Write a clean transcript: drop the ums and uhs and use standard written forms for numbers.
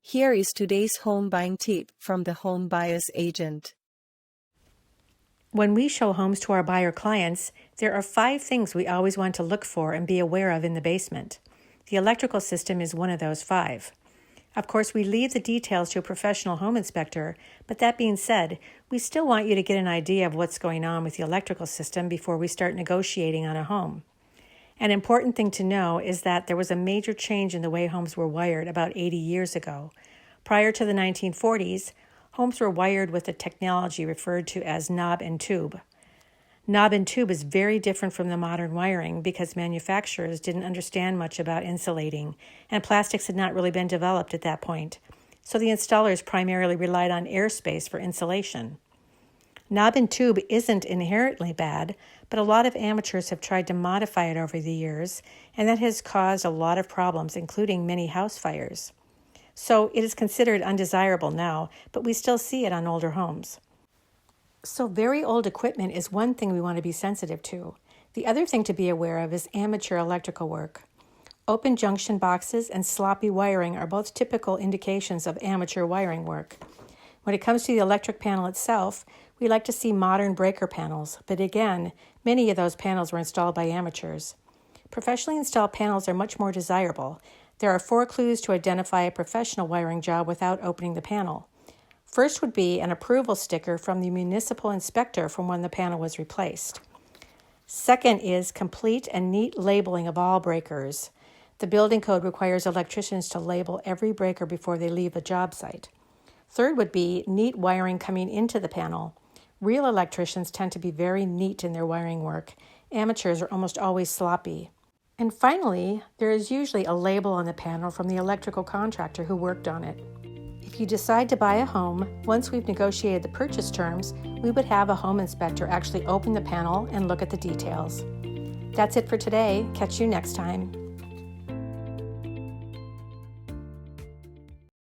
Here is today's home buying tip from the home buyer's agent. When we show homes to our buyer clients, there are 5 things we always want to look for and be aware of in the basement. The electrical system is one of those 5. Of course, we leave the details to a professional home inspector, but that being said, we still want you to get an idea of what's going on with the electrical system before we start negotiating on a home. An important thing to know is that there was a major change in the way homes were wired about 80 years ago. Prior to the 1940s, homes were wired with a technology referred to as knob and tube. Knob and tube is very different from the modern wiring because manufacturers didn't understand much about insulating, and plastics had not really been developed at that point, so the installers primarily relied on airspace for insulation. Knob and tube isn't inherently bad, but a lot of amateurs have tried to modify it over the years, and that has caused a lot of problems, including many house fires. So it is considered undesirable now, but we still see it on older homes. So very old equipment is one thing we want to be sensitive to. The other thing to be aware of is amateur electrical work. Open junction boxes and sloppy wiring are both typical indications of amateur wiring work. When it comes to the electric panel itself, we like to see modern breaker panels, but again, many of those panels were installed by amateurs. Professionally installed panels are much more desirable. There are 4 clues to identify a professional wiring job without opening the panel. First would be an approval sticker from the municipal inspector from when the panel was replaced. Second is complete and neat labeling of all breakers. The building code requires electricians to label every breaker before they leave a job site. Third would be neat wiring coming into the panel. Real electricians tend to be very neat in their wiring work. Amateurs are almost always sloppy. And finally, there is usually a label on the panel from the electrical contractor who worked on it. If you decide to buy a home, once we've negotiated the purchase terms, we would have a home inspector actually open the panel and look at the details. That's it for today. Catch you next time.